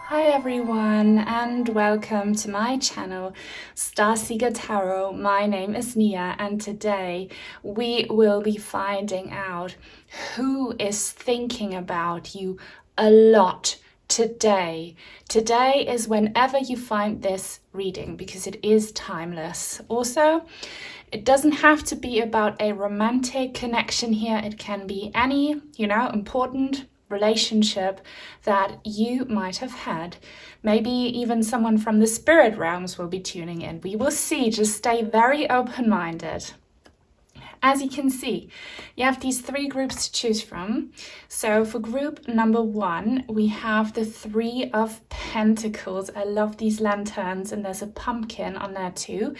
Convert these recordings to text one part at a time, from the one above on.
Hi everyone and welcome to my channel Starseeker Tarot. My name is Nia and today we will be finding out who is thinking about you a lot today. Today is whenever you find this reading because it is timeless. Also, it doesn't have to be about a romantic connection here. It can be any, important relationship that you might have had. Maybe even someone from the spirit realms will be tuning in. We will see. Just stay very open-minded. As you can see, you have these three groups to choose from. So for group number one, we have the Three of Pentacles. I love these lanterns, and there's a pumpkin on there too.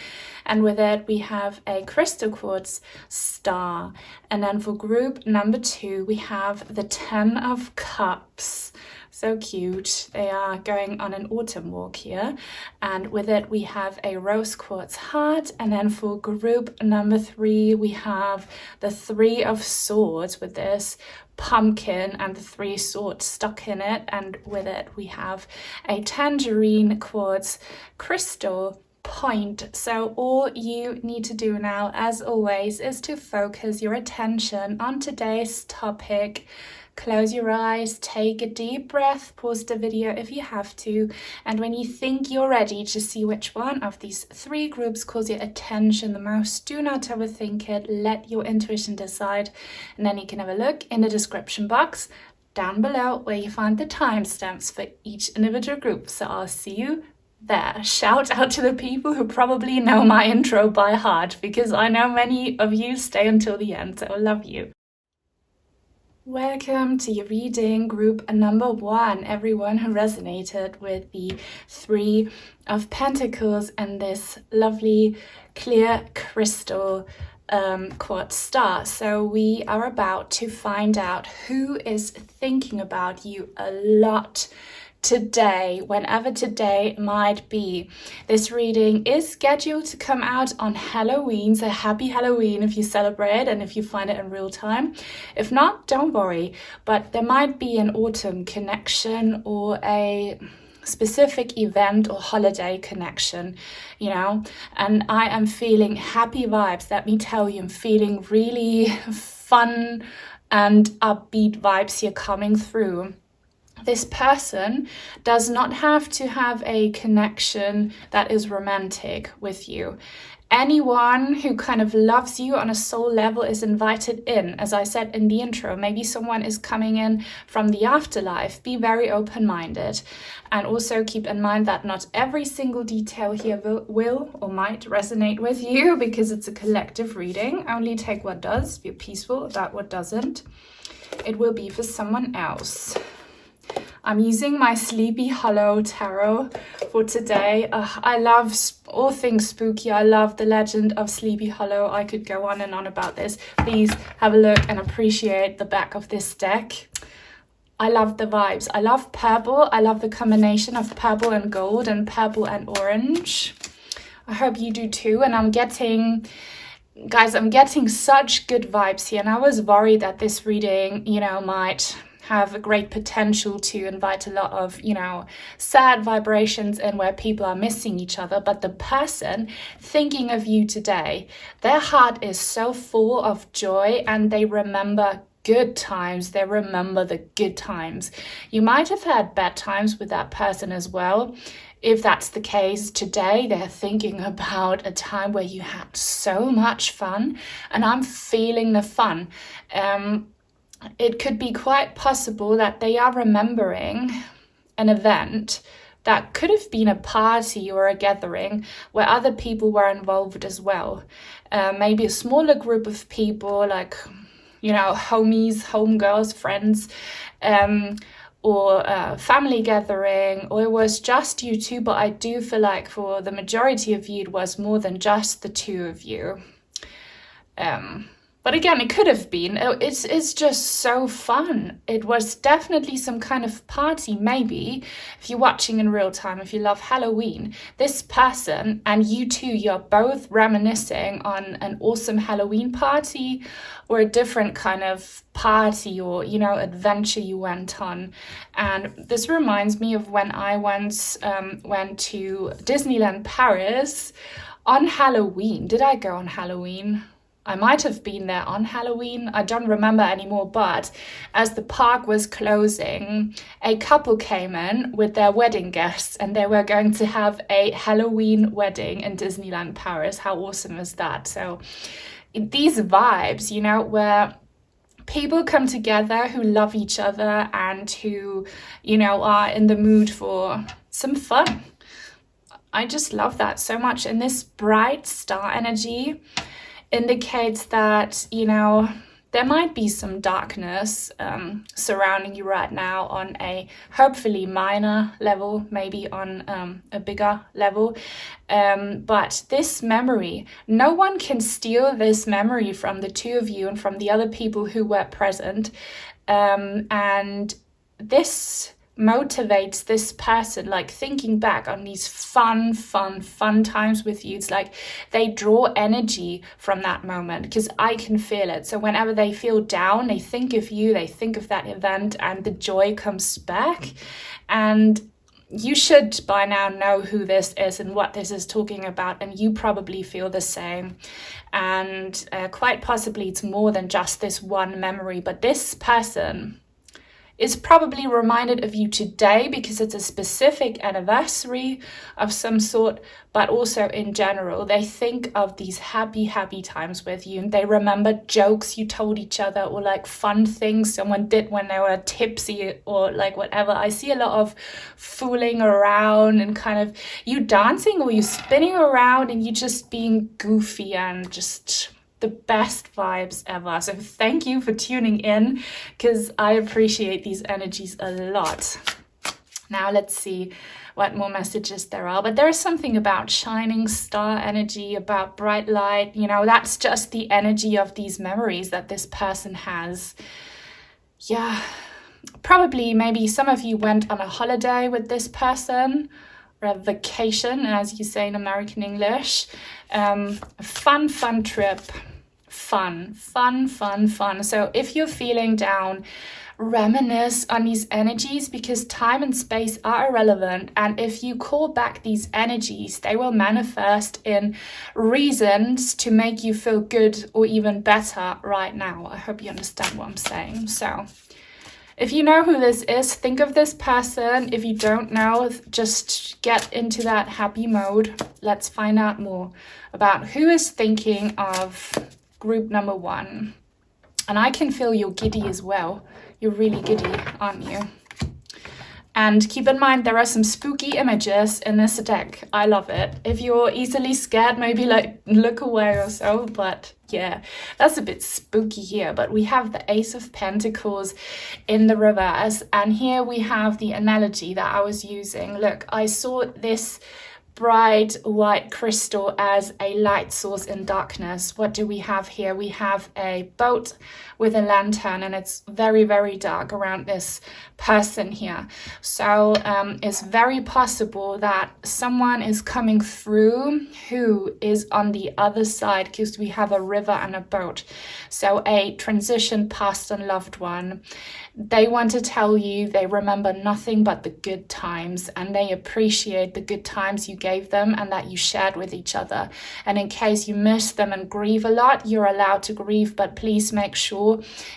And with it, we have a crystal quartz star. And then for group number two, we have the Ten of Cups. So cute. They are going on an autumn walk here. And with it, we have a rose quartz heart. And then for group number three, we have the Three of Swords with this pumpkin and the three swords stuck in it. And with it, we have a tangerine quartz crystal point. So all you need to do now, as always, is to focus your attention on today's topic. Close your eyes, take a deep breath, pause the video if you have to, and when you think you're ready to see which one of these three groups calls your attention the most, do not overthink it, let your intuition decide, and then you can have a look in the description box down below where you find the timestamps for each individual group. So I'll see you there. Shout out to the people who probably know my intro by heart, because I know many of you stay until the end, so I love you. Welcome to your reading, group number one, everyone who resonated with the Three of Pentacles and this lovely clear crystal quartz star. So we are about to find out who is thinking about you a lot today, whenever today might be. This reading is scheduled to come out on Halloween, so happy Halloween if you celebrate and if you find it in real time. If not, don't worry, but there might be an autumn connection or a specific event or holiday connection, and I am feeling happy vibes. Let me tell you, I'm feeling really fun and upbeat vibes here coming through. This person does not have to have a connection that is romantic with you. Anyone who kind of loves you on a soul level is invited in. As I said in the intro, maybe someone is coming in from the afterlife. Be very open-minded. And also keep in mind that not every single detail here will or might resonate with you, because it's a collective reading. Only take what does. Be peaceful about what doesn't. It will be for someone else. I'm using my Sleepy Hollow tarot for today. I love all things spooky. I love the legend of Sleepy Hollow. I could go on and on about this. Please have a look and appreciate the back of this deck. I love the vibes. I love purple. I love the combination of purple and gold and purple and orange. I hope you do too. And I'm getting such good vibes here. And I was worried that this reading, might have a great potential to invite a lot of, sad vibrations in where people are missing each other. But the person thinking of you today, their heart is so full of joy and they remember good times. They remember the good times. You might have had bad times with that person as well. If that's the case, today they're thinking about a time where you had so much fun, and I'm feeling the fun. It could be quite possible that they are remembering an event that could have been a party or a gathering where other people were involved as well. Maybe a smaller group of people, like, homies, homegirls, friends, or a family gathering, or it was just you two. But I do feel like for the majority of you, it was more than just the two of you. But again, it could have been. It's just so fun. It was definitely some kind of party, maybe. If you're watching in real time, if you love Halloween, this person and you two, you're both reminiscing on an awesome Halloween party or a different kind of party or, adventure you went on. And this reminds me of when I once went to Disneyland Paris on Halloween. Did I go on Halloween? I might have been there on Halloween. I don't remember anymore, but as the park was closing, a couple came in with their wedding guests and they were going to have a Halloween wedding in Disneyland Paris. How awesome is that? So these vibes, where people come together who love each other and who, are in the mood for some fun. I just love that so much. And this bright star energy indicates that, there might be some darkness surrounding you right now on a hopefully minor level, maybe on a bigger level. But this memory, no one can steal this memory from the two of you and from the other people who were present. And this motivates this person, like thinking back on these fun times with you. It's like they draw energy from that moment, because I can feel it. So whenever they feel down, they think of you, they think of that event, and the joy comes back. And you should by now know who this is and what this is talking about, and you probably feel the same. And quite possibly it's more than just this one memory, but this person is probably reminded of you today because it's a specific anniversary of some sort, but also in general. They think of these happy times with you, and they remember jokes you told each other, or like fun things someone did when they were tipsy, or like whatever. I see a lot of fooling around and kind of you dancing or you spinning around and you just being goofy and just the best vibes ever. So thank you for tuning in, because I appreciate these energies a lot. Now let's see what more messages there are. But there is something about shining star energy, about bright light. That's just the energy of these memories that this person has. Yeah, probably maybe some of you went on a holiday with this person, or a vacation, as you say in American English. Fun trip. Fun. So if you're feeling down, reminisce on these energies, because time and space are irrelevant. And if you call back these energies, they will manifest in reasons to make you feel good or even better right now. I hope you understand what I'm saying. So if you know who this is, think of this person. If you don't know, just get into that happy mode. Let's find out more about who is thinking of group number one. And I can feel you're giddy as well. You're really giddy, aren't you? And keep in mind, there are some spooky images in this deck. I love it. If you're easily scared, maybe like look away or so. But yeah, that's a bit spooky here. But we have the Ace of Pentacles in the reverse. And here we have the analogy that I was using. Look, I saw this bright white crystal as a light source in darkness. What do we have here? We have a boat with a lantern, and it's very dark around this person here. So it's very possible that someone is coming through who is on the other side, because we have a river and a boat. So a transition past a loved one. They want to tell you they remember nothing but the good times, and they appreciate the good times you gave them and that you shared with each other. And in case you miss them and grieve a lot, you're allowed to grieve, but please make sure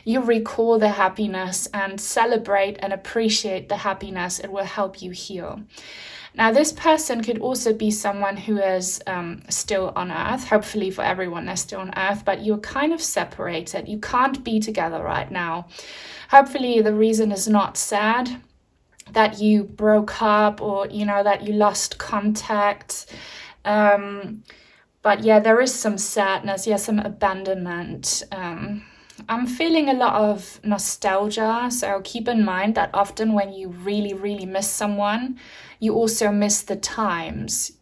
you recall the happiness and celebrate and appreciate the happiness. It will help you heal. Now, this person could also be someone who is still on Earth. Hopefully for everyone, they're still on Earth, but you're kind of separated. You can't be together right now. Hopefully the reason is not sad, that you broke up, or, that you lost contact. But yeah, there is some sadness, some abandonment. I'm feeling a lot of nostalgia, so keep in mind that often when you really miss someone, you also miss the times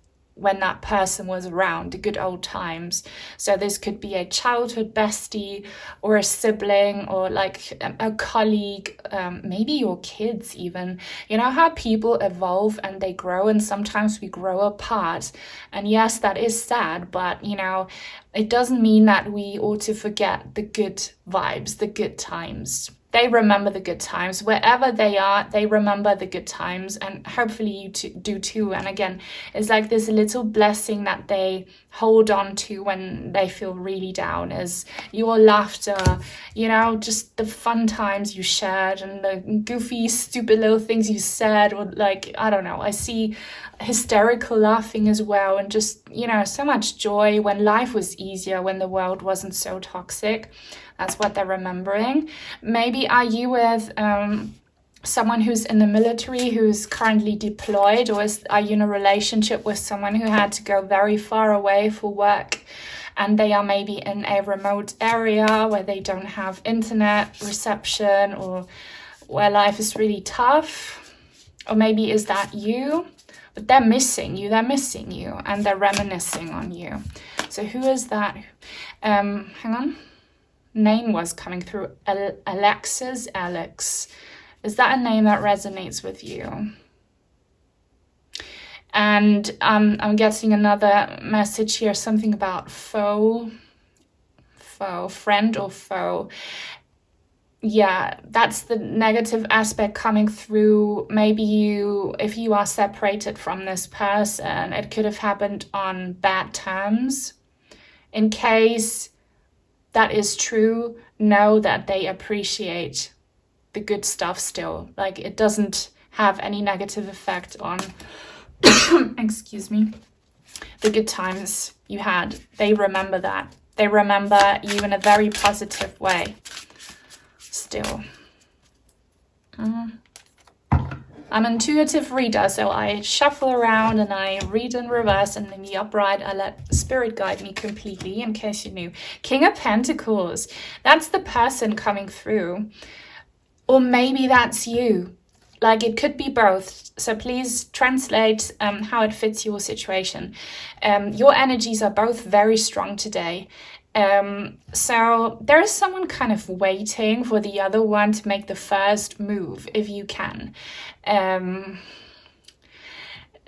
when that person was around, the good old times. So this could be a childhood bestie or a sibling or like a colleague, maybe your kids even. You know how people evolve and they grow, and sometimes we grow apart. And yes, that is sad, but you know, it doesn't mean that we ought to forget the good vibes, the good times. They remember the good times. Wherever they are, they remember the good times, and hopefully you do too. And again, it's like this little blessing that they hold on to when they feel really down, is your laughter, you know, just the fun times you shared and the goofy, stupid little things you said, or like, I don't know, I see hysterical laughing as well, and just, you know, so much joy when life was easier, when the world wasn't so toxic. That's what they're remembering. Maybe are you with someone who's in the military, who's currently deployed, or are you in a relationship with someone who had to go very far away for work, and they are maybe in a remote area where they don't have internet reception, or where life is really tough? Or maybe is that you? But they're missing you, and they're reminiscing on you. So who is that? Hang on. Name was coming through. Alex. Is that a name that resonates with you? And I'm getting another message here, something about friend or foe. Yeah, that's the negative aspect coming through. Maybe if you are separated from this person, it could have happened on bad terms. In case that is true, know that they appreciate the good stuff still. Like, it doesn't have any negative effect on, excuse me, the good times you had. They remember that. They remember you in a very positive way still. I'm an intuitive reader, so I shuffle around and I read in reverse, and in the upright I let spirit guide me completely, in case you knew. King of Pentacles, that's the person coming through. Or maybe that's you. Like, it could be both. So please translate how it fits your situation. Your energies are both very strong today. So there is someone kind of waiting for the other one to make the first move, if you can.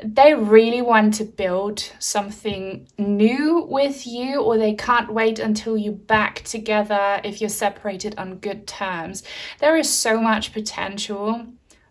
They really want to build something new with you, or they can't wait until you're back together if you're separated on good terms. There is so much potential.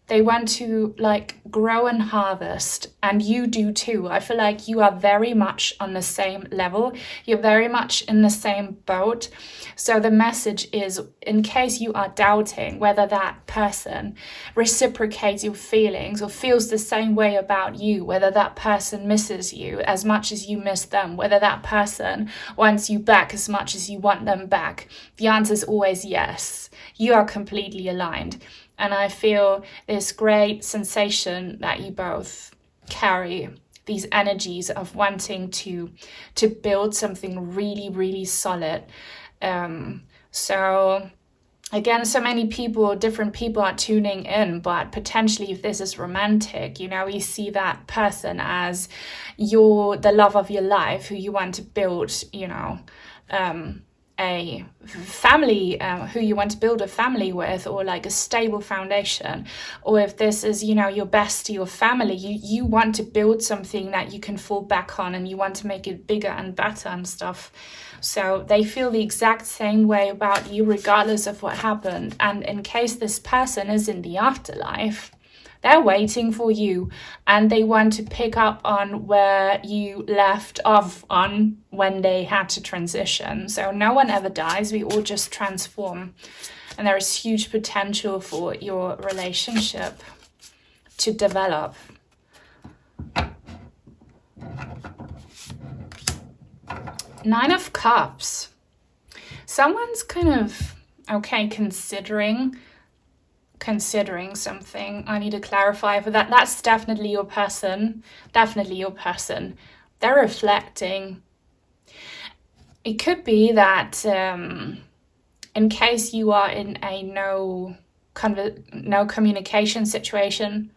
They want to like grow and harvest, and you do too. I feel like you are very much on the same level. You're very much in the same boat. So the message is, in case you are doubting whether that person reciprocates your feelings or feels the same way about you, whether that person misses you as much as you miss them, whether that person wants you back as much as you want them back, the answer is always yes. You are completely aligned. And I feel this great sensation that you both carry, these energies of wanting to build something really, really solid. So again, so many people, different people are tuning in, but potentially if this is romantic, you know, you see that person as the love of your life, who you want to build, you know, a family, who you want to build a family with, or like a stable foundation. Or if this is, you know, your bestie or family, you want to build something that you can fall back on, and you want to make it bigger and better and stuff. So they feel the exact same way about you regardless of what happened. And in case this person is in the afterlife, they're waiting for you, and they want to pick up on where you left off on when they had to transition. So no one ever dies, we all just transform. And there is huge potential for your relationship to develop. Nine of Cups. Someone's kind of, okay, considering something. I need to clarify for that. That's definitely your person. Definitely your person. They're reflecting. It could be that in case you are in a no communication situation,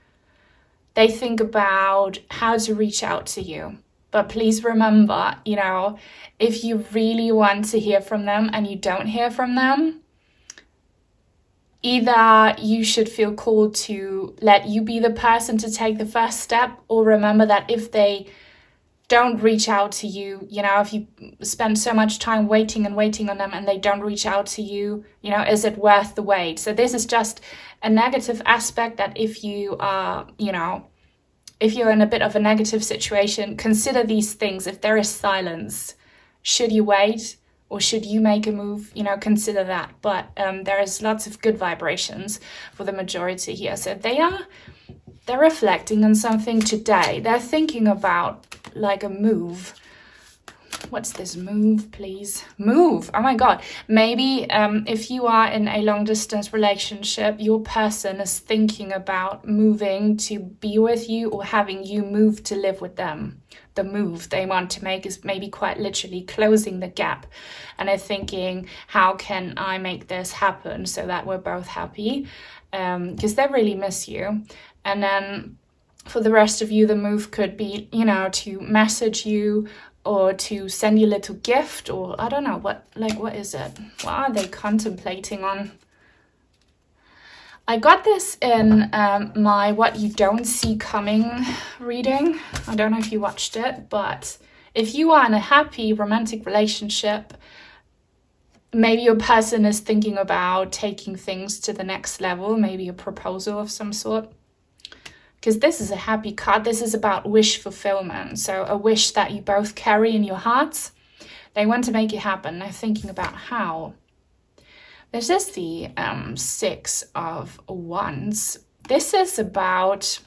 they think about how to reach out to you. But please remember, you know, if you really want to hear from them and you don't hear from them, either you should feel called to let you be the person to take the first step, or remember that if they don't reach out to you, you know, if you spend so much time waiting and waiting on them and they don't reach out to you, you know, is it worth the wait? So this is just a negative aspect, that if you are, you know, if you're in a bit of a negative situation, consider these things. If there is silence, should you wait or should you make a move? You know, consider that. But there is lots of good vibrations for the majority here. So they're reflecting on something today. They're thinking about like a move. What's this? Move, please. Move. Oh my God. Maybe if you are in a long distance relationship, your person is thinking about moving to be with you or having you move to live with them. The move they want to make is maybe quite literally closing the gap. And they're thinking, how can I make this happen so that we're both happy? Because they really miss you. And then for the rest of you, the move could be, you know, to message you or to send you a little gift, or I don't know, what is it? What are they contemplating on? I got this in my What You Don't See Coming reading. I don't know if you watched it, but if you are in a happy romantic relationship, maybe your person is thinking about taking things to the next level, maybe a proposal of some sort. Because this is a happy card. This is about wish fulfillment. So a wish that you both carry in your hearts. They want to make it happen. They're thinking about how. This is the Six of Wands. This is about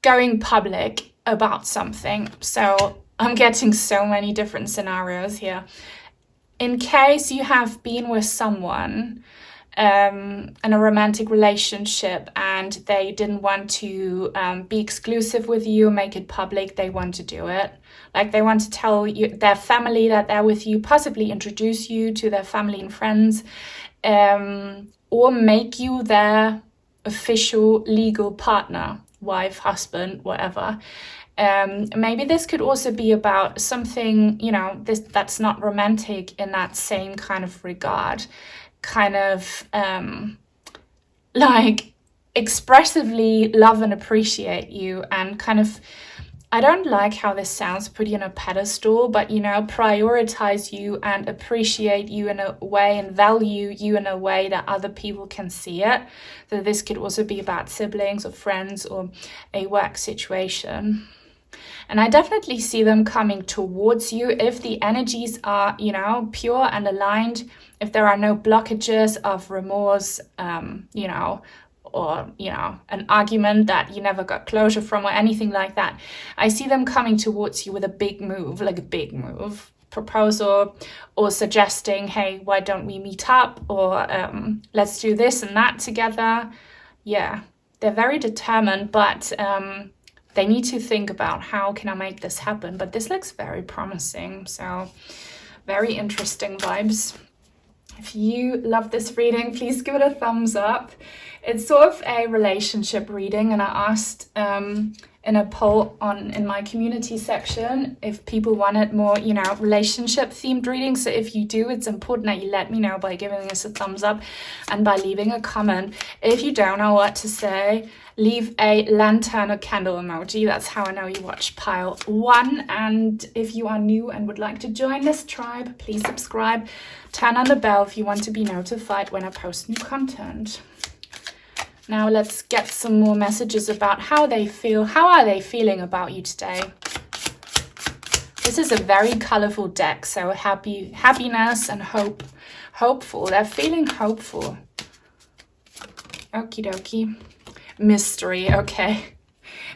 going public about something. So I'm getting so many different scenarios here. In case you have been with someone in a romantic relationship and they didn't want to be exclusive with you, make it public, they want to do it. Like they want to tell you, their family, that they're with you, possibly introduce you to their family and friends, or make you their official legal partner, wife, husband, whatever. Maybe this could also be about something, you know, that's not romantic in that same kind of regard. Kind of like expressively love and appreciate you, and kind of, I don't like how this sounds, put you on a pedestal, but, you know, prioritize you and appreciate you in a way and value you in a way that other people can see it. So this could also be about siblings or friends or a work situation. And I definitely see them coming towards you if the energies are, you know, pure and aligned, if there are no blockages of remorse, you know, or, you know, an argument that you never got closure from or anything like that. I see them coming towards you with a big move, like a big move, proposal, or suggesting, hey, why don't we meet up? Or let's do this and that together. Yeah, they're very determined, but they need to think about how can I make this happen. But this looks very promising. So very interesting vibes. If you love this reading, please give it a thumbs up. It's sort of a relationship reading, and I asked in a poll in my community section if people wanted more, you know, relationship themed readings. So if you do, it's important that you let me know by giving us a thumbs up and by leaving a comment. If you don't know what to say, leave a lantern or candle emoji. That's how I know you watched pile 1. And if you are new and would like to join this tribe, please subscribe. Turn on the bell if you want to be notified when I post new content. Now let's get some more messages about how they feel. How are they feeling about you today? This is a very colorful deck, so happiness and hope. Hopeful. They're feeling hopeful. Okie dokie. Mystery. Okay.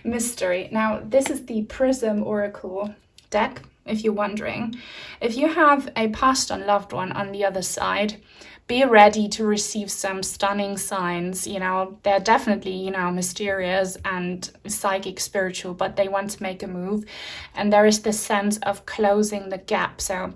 Mystery. Now, this is the Prism Oracle deck, if you're wondering. If you have a passed on loved one on the other side, be ready to receive some stunning signs. You know, they're definitely, you know, mysterious and psychic, spiritual, but they want to make a move. And there is this sense of closing the gap. So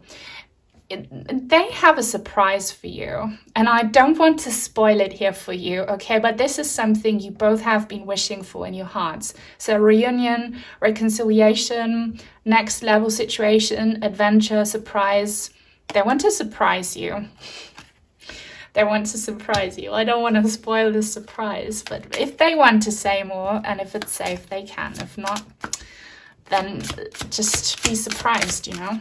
they have a surprise for you, and I don't want to spoil it here for you, okay? But this is something you both have been wishing for in your hearts. So reunion, reconciliation, next level situation, adventure, surprise. They want to surprise you. They want to surprise you. I don't want to spoil the surprise, but if they want to say more, and if it's safe, they can. If not, then just be surprised, you know?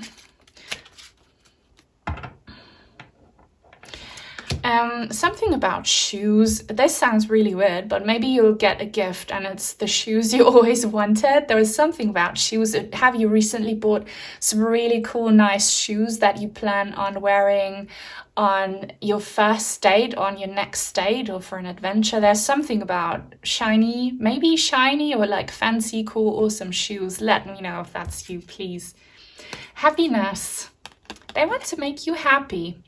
Something about shoes. This sounds really weird, but maybe you'll get a gift and it's the shoes you always wanted. There is something about shoes. Have you recently bought some really cool, nice shoes that you plan on wearing on your first date, on your next date, or for an adventure? There's something about shiny, maybe shiny or like fancy, cool, awesome shoes. Let me know if that's you, please. Happiness. They want to make you happy.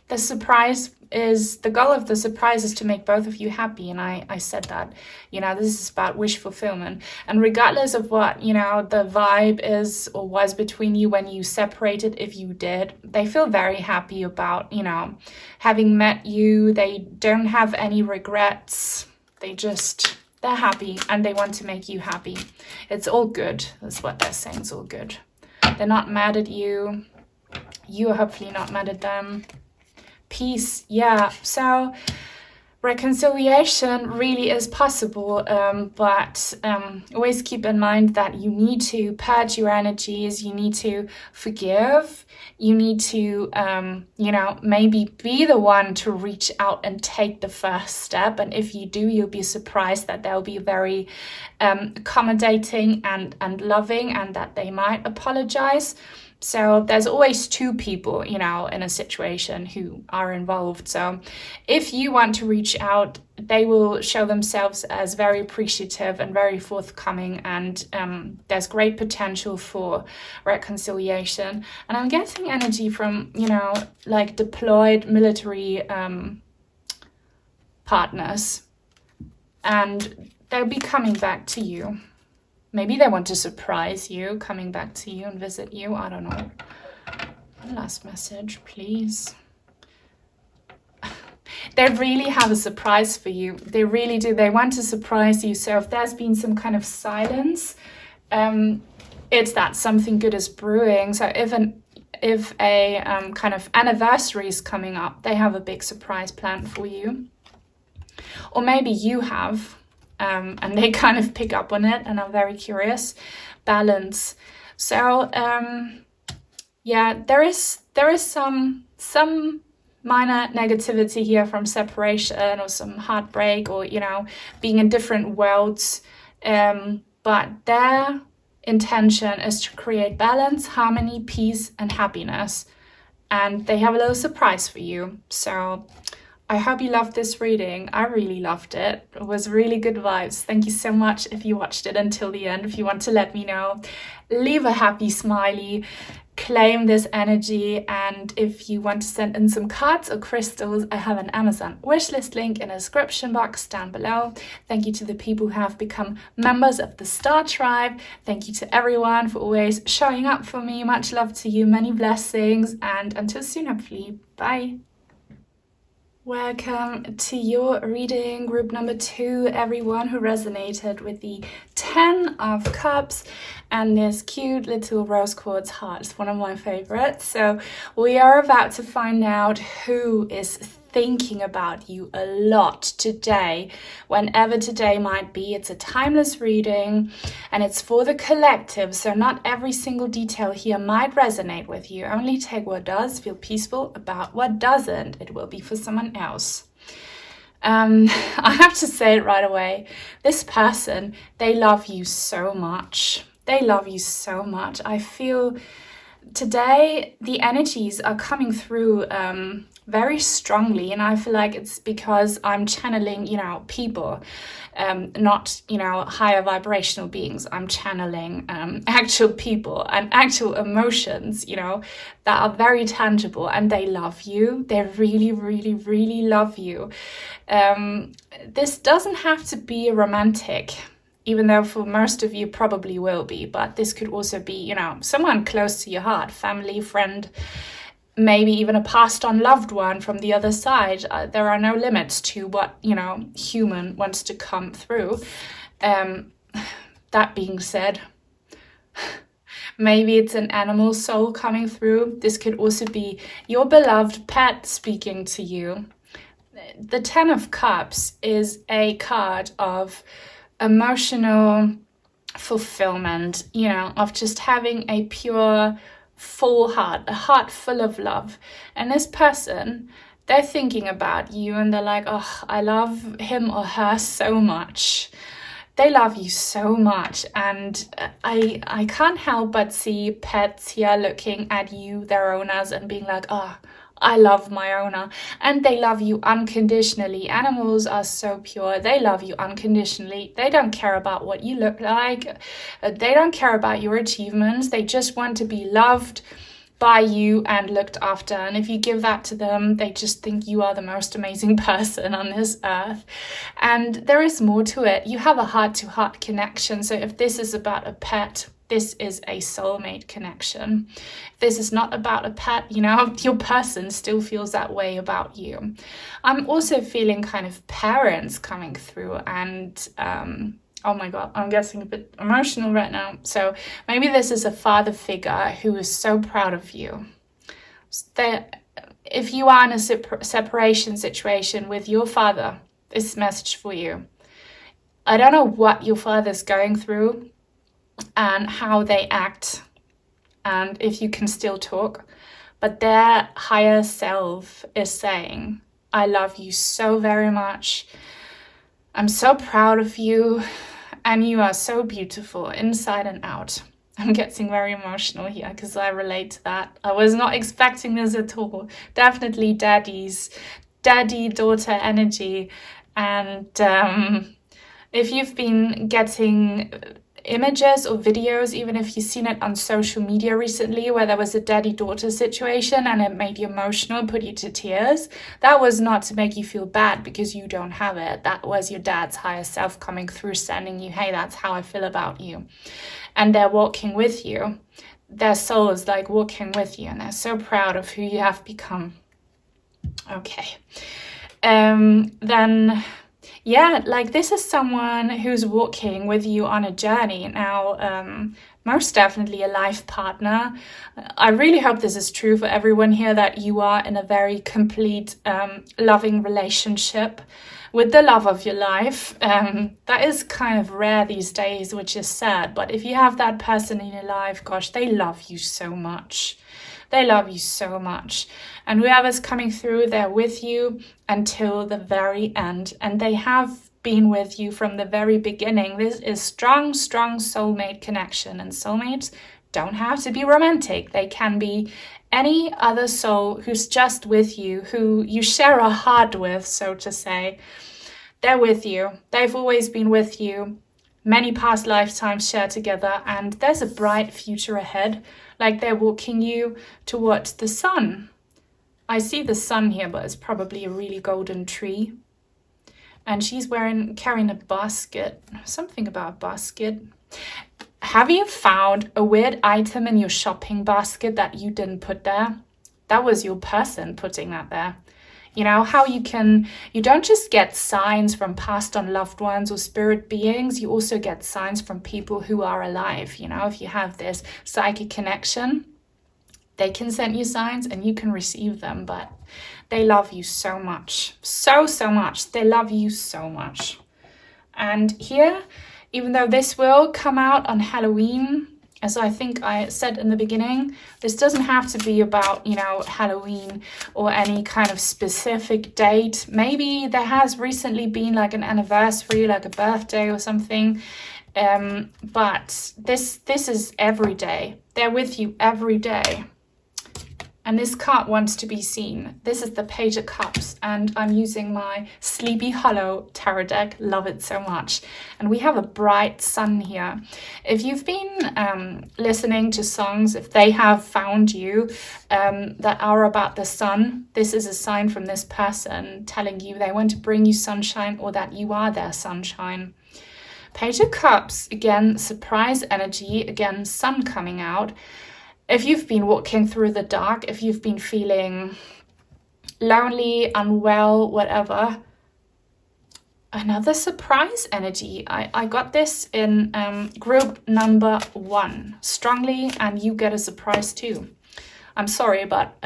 The surprise is, the goal of the surprise is to make both of you happy. And I said that, you know, this is about wish fulfillment. And regardless of what, you know, the vibe is or was between you when you separated, if you did, they feel very happy about, you know, having met you. They don't have any regrets. They're happy and they want to make you happy. It's all good. That's what they're saying. It's all good. They're not mad at you. You are hopefully not mad at them. Peace, yeah. So reconciliation really is possible, but always keep in mind that you need to purge your energies. You need to forgive. You need to, you know, maybe be the one to reach out and take the first step. And if you do, you'll be surprised that they'll be very accommodating and loving, and that they might apologize. So there's always two people, you know, in a situation who are involved. So if you want to reach out, they will show themselves as very appreciative and very forthcoming. And there's great potential for reconciliation. And I'm getting energy from, you know, like deployed military partners. And they'll be coming back to you. Maybe they want to surprise you, coming back to you and visit you. I don't know. One last message, please. They really have a surprise for you. They really do. They want to surprise you. So if there's been some kind of silence, it's that something good is brewing. So if a kind of anniversary is coming up, they have a big surprise planned for you. Or maybe you have. And they kind of pick up on it and are very curious. Balance. So yeah, there is some minor negativity here from separation or some heartbreak, or, you know, being in different worlds. But their intention is to create balance, harmony, peace, and happiness. And they have a little surprise for you. So I hope you loved this reading. I really loved it. It was really good vibes. Thank you so much if you watched it until the end. If you want to let me know, leave a happy smiley, claim this energy. And if you want to send in some cards or crystals, I have an Amazon wishlist link in the description box down below. Thank you to the people who have become members of the Star Tribe. Thank you to everyone for always showing up for me. Much love to you. Many blessings. And until soon, hopefully. Bye. Welcome to your reading, group number 2, everyone who resonated with the 10 of Cups and this cute little rose quartz heart. It's one of my favorites. So we are about to find out who is thinking about you a lot today, whenever today might be. It's a timeless reading and it's for the collective, so not every single detail here might resonate with you. Only take what does, feel peaceful about what doesn't. It will be for someone else. I have to say it right away. This person, they love you so much. They love you so much. I feel today the energies are coming through very strongly, and I feel like it's because I'm channeling, you know, people, not, you know, higher vibrational beings. I'm channeling actual people and actual emotions, you know, that are very tangible, and they love you. They really, really, really love you. This doesn't have to be romantic. even though for most of you probably will be, but this could also be, you know, someone close to your heart, family, friend, maybe even a passed on loved one from the other side. There are no limits to what, you know, human wants to come through. That being said, maybe it's an animal soul coming through. This could also be your beloved pet speaking to you. The Ten of Cups is a card of emotional fulfillment, you know, of just having a pure, full heart, a heart full of love. And this person, they're thinking about you and they're like, oh, I love him or her so much. They love you so much. And I can't help but see pets here looking at you, their owners, and being like, oh, I love my owner. And they love you unconditionally. Animals are so pure. They love you unconditionally. They don't care about what you look like. They don't care about your achievements. They just want to be loved by you and looked after. And if you give that to them, they just think you are the most amazing person on this earth. And there is more to it. You have a heart-to-heart connection. So if this is about a pet, this is a soulmate connection. If this is not about a pet, you know, your person still feels that way about you. I'm also feeling kind of parents coming through, and oh my God, I'm getting a bit emotional right now. So maybe this is a father figure who is so proud of you. If you are in a separation situation with your father, this message for you. I don't know what your father's going through and how they act, and if you can still talk, but their higher self is saying, I love you so very much. I'm so proud of you, and you are so beautiful inside and out. I'm getting very emotional here because I relate to that. I was not expecting this at all. Definitely daddy-daughter energy. And if you've been getting images or videos, even if you've seen it on social media recently where there was a daddy-daughter situation and it made you emotional, put you to tears, that was not to make you feel bad because you don't have it. That was your dad's higher self coming through, sending you, hey, that's how I feel about you. And they're walking with you. Their soul is like walking with you, and they're so proud of who you have become. Okay. Then yeah, like this is someone who's walking with you on a journey. Now, most definitely a life partner. I really hope this is true for everyone here, that you are in a very complete, loving relationship with the love of your life. That is kind of rare these days, which is sad. But if you have that person in your life, gosh, they love you so much. They love you so much. And whoever's coming through, they're with you until the very end. And they have been with you from the very beginning. This is strong, strong soulmate connection. And soulmates don't have to be romantic. They can be any other soul who's just with you, who you share a heart with, so to say. They're with you. They've always been with you. Many past lifetimes shared together. And there's a bright future ahead. Like they're walking you towards the sun. I see the sun here, but it's probably a really golden tree. And she's carrying a basket. Something about a basket. Have you found a weird item in your shopping basket that you didn't put there? That was your person putting that there. You know, how you don't just get signs from passed on loved ones or spirit beings, you also get signs from people who are alive. You know, if you have this psychic connection, they can send you signs and you can receive them, but they love you so much. So much. They love you so much. And here, even though this will come out on Halloween, as I think I said in the beginning, this doesn't have to be about, you know, Halloween or any kind of specific date. Maybe there has recently been like an anniversary, like a birthday or something. But this is every day. They're with you every day. And this card wants to be seen. This is the Page of Cups, and I'm using my Sleepy Hollow tarot deck. Love it so much. And we have a bright sun here. If you've been listening to songs, if they have found you that are about the sun, this is a sign from this person telling you they want to bring you sunshine, or that you are their sunshine. Page of Cups, again, surprise energy, again, sun coming out. If you've been walking through the dark, if you've been feeling lonely, unwell, whatever, another surprise energy. I got this in group number 1, strongly, and you get a surprise too. I'm sorry, but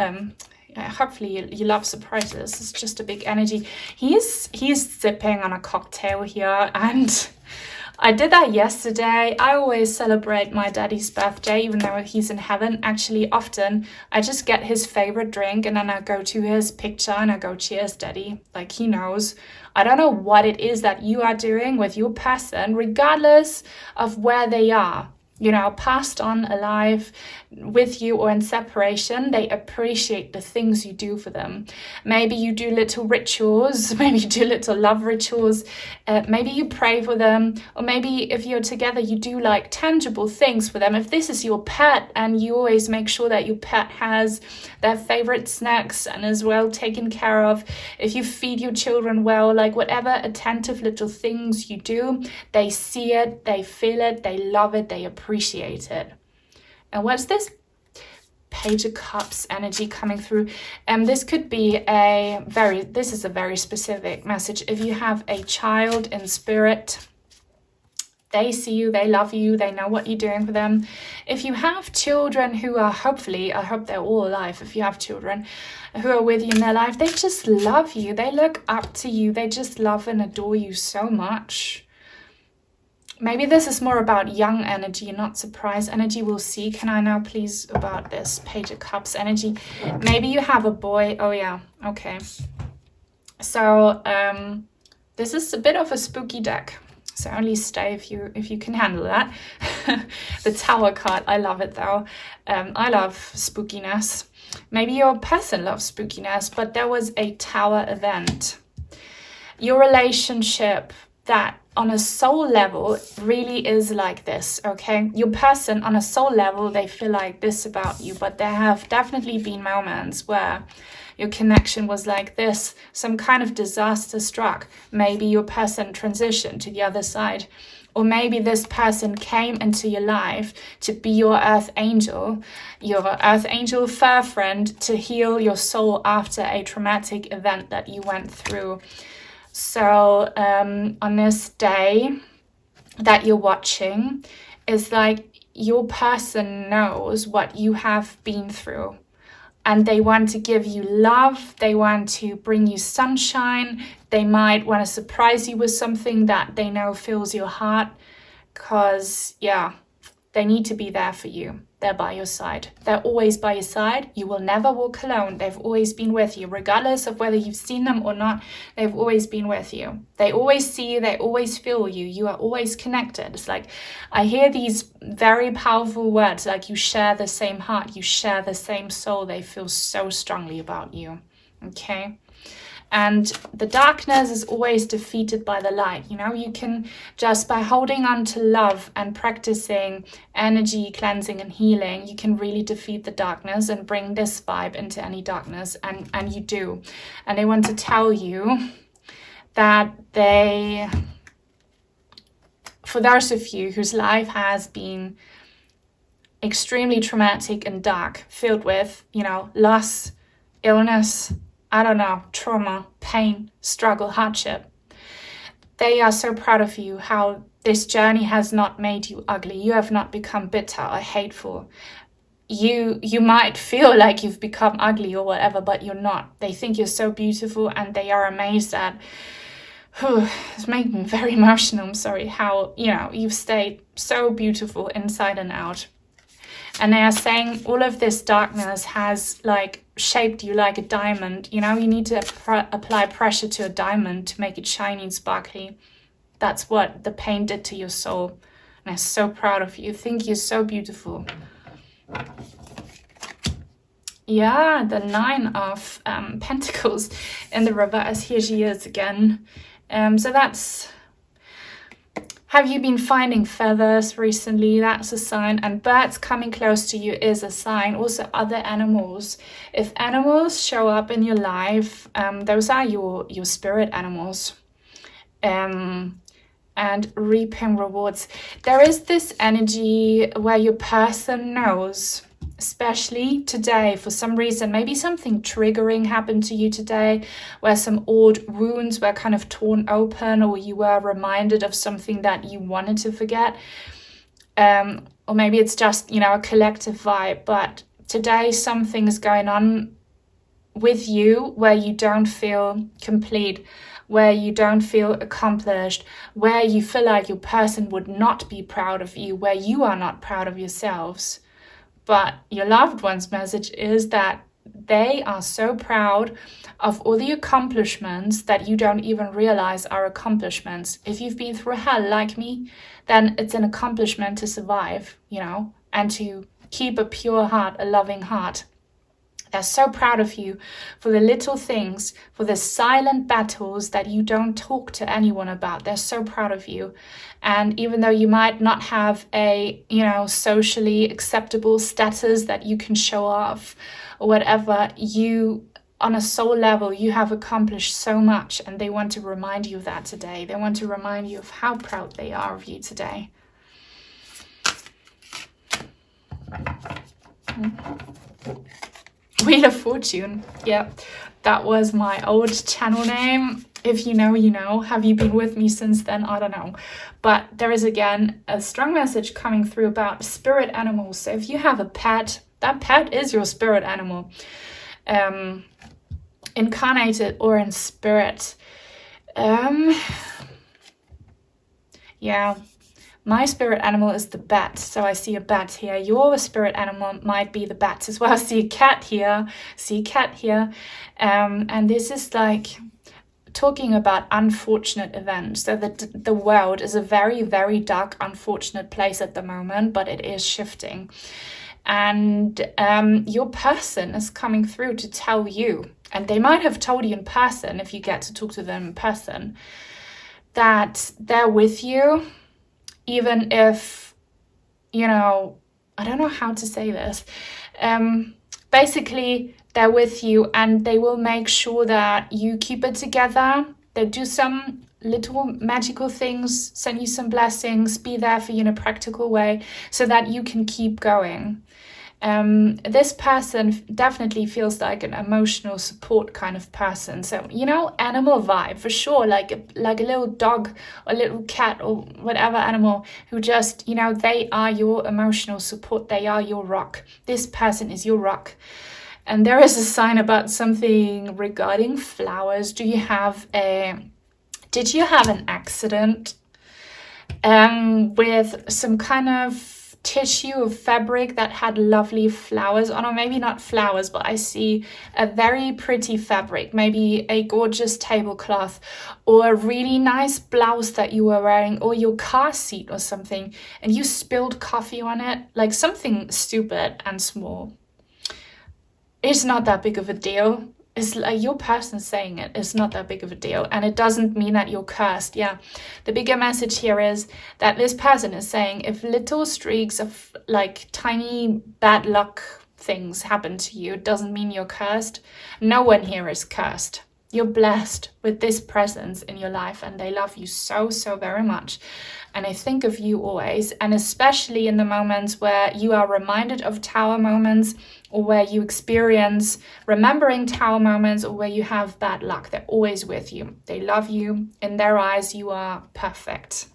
hopefully you love surprises. It's just a big energy. He's sipping on a cocktail here, and I did that yesterday. I always celebrate my daddy's birthday, even though he's in heaven. Actually, often I just get his favorite drink and then I go to his picture and I go, cheers, daddy. Like, he knows. I don't know what it is that you are doing with your person, regardless of where they are. You know, passed on, alive, with you or in separation, they appreciate the things you do for them. Maybe you do little rituals, maybe you do little love rituals, maybe you pray for them, or maybe if you're together, you do like tangible things for them. If this is your pet and you always make sure that your pet has their favorite snacks and is well taken care of, if you feed your children well, like whatever attentive little things you do, they see it, they feel it, they love it, they appreciate it. And what's this? Page of Cups energy coming through. This could be this is a very specific message. If you have a child in spirit, they see you, they love you, they know what you're doing for them. If you have children who are, hopefully, I hope they're all alive, if you have children who are with you in their life, they just love you, they look up to you, they just love and adore you so much. Maybe this is more about young energy, not surprise energy. We'll see. Can I now please about this Page of Cups energy? Maybe you have a boy. Oh yeah, okay. So this is a bit of a spooky deck. So only stay if you can handle that. The Tower card, I love it though. I love spookiness. Maybe your person loves spookiness, but there was a Tower event. Your relationship that on a soul level really is like this, okay? Your person on a soul level, they feel like this about you, but there have definitely been moments where your connection was like this, some kind of disaster struck. Maybe your person transitioned to the other side, or maybe this person came into your life to be your earth angel fur friend, to heal your soul after a traumatic event that you went through. So on this day that you're watching, is like your person knows what you have been through, and they want to give you love, they want to bring you sunshine, they might want to surprise you with something that they know fills your heart, because yeah, they need to be there for you. They're by your side. They're always by your side. You will never walk alone. They've always been with you, regardless of whether you've seen them or not. They've always been with you. They always see you. They always feel you. You are always connected. It's like, I hear these very powerful words, like you share the same heart, you share the same soul. They feel so strongly about you. Okay? And the darkness is always defeated by the light. You know, you can just by holding on to love and practicing energy cleansing and healing, you can really defeat the darkness and bring this vibe into any darkness. And you do. And they want to tell you that for those of you whose life has been extremely traumatic and dark, filled with, you know, loss, illness, I don't know, trauma, pain, struggle, hardship. They are so proud of you, how this journey has not made you ugly. You have not become bitter or hateful. You might feel like you've become ugly or whatever, but you're not. They think you're so beautiful, and they are amazed at, it's making me very emotional, I'm sorry, how, you know, you've stayed so beautiful inside and out. And they are saying all of this darkness has like shaped you like a diamond. You know, you need to apply pressure to a diamond to make it shiny and sparkly. That's what the pain did to your soul. And I'm so proud of you. Think you're so beautiful. Yeah, the 9 of Pentacles in the reverse. Here she is again. So that's... Have you been finding feathers recently? That's a sign. And birds coming close to you is a sign. Also other animals. If animals show up in your life, those are your spirit animals. and reaping rewards. There is this energy where your person knows, especially today, for some reason, maybe something triggering happened to you today, where some old wounds were kind of torn open, or you were reminded of something that you wanted to forget. Or maybe it's just, you know, a collective vibe, but today something is going on with you where you don't feel complete, where you don't feel accomplished, where you feel like your person would not be proud of you, where you are not proud of yourselves. But your loved one's message is that they are so proud of all the accomplishments that you don't even realize are accomplishments. If you've been through hell like me, then it's an accomplishment to survive, you know, and to keep a pure heart, a loving heart. They're so proud of you for the little things, for the silent battles that you don't talk to anyone about. They're so proud of you. And even though you might not have a, you know, socially acceptable status that you can show off or whatever, you, on a soul level, you have accomplished so much, and they want to remind you of that today. They want to remind you of how proud they are of you today. Wheel of Fortune. Yep, that was my old channel name. If you know, you know. Have you been with me since then? I don't know. But there is again a strong message coming through about spirit animals. So if you have a pet, that pet is your spirit animal. Incarnated or in spirit. Yeah. My spirit animal is the bat, so I see a bat here. Your spirit animal might be the bat as well. I see a cat here, and this is like talking about unfortunate events. So the world is a very, very dark, unfortunate place at the moment, but it is shifting. And your person is coming through to tell you, and they might have told you in person, if you get to talk to them in person, that they're with you. Even if, you know, I don't know how to say this. Basically, they're with you and they will make sure that you keep it together. They do some little magical things, send you some blessings, be there for you in a practical way so that you can keep going. This person definitely feels like an emotional support kind of person. So, you know, animal vibe for sure, like a little dog or a little cat or whatever animal who just, you know, they are your emotional support. They are your rock. This person is your rock. And there is a sign about something regarding flowers. Did you have an accident with some kind of tissue of fabric that had lovely flowers on, or maybe not flowers, but I see a very pretty fabric, maybe a gorgeous tablecloth or a really nice blouse that you were wearing, or your car seat or something, and you spilled coffee on it, like something stupid and small. It's not that big of a deal. It's like your person saying it. It's not that big of a deal. And it doesn't mean that you're cursed. Yeah. The bigger message here is that this person is saying if little streaks of like tiny bad luck things happen to you, it doesn't mean you're cursed. No one here is cursed. You're blessed with this presence in your life, and they love you so, so very much. And I think of you always, and especially in the moments where you are reminded of tower moments, or where you experience remembering tower moments, or where you have bad luck. They're always with you. They love you. In their eyes, you are perfect.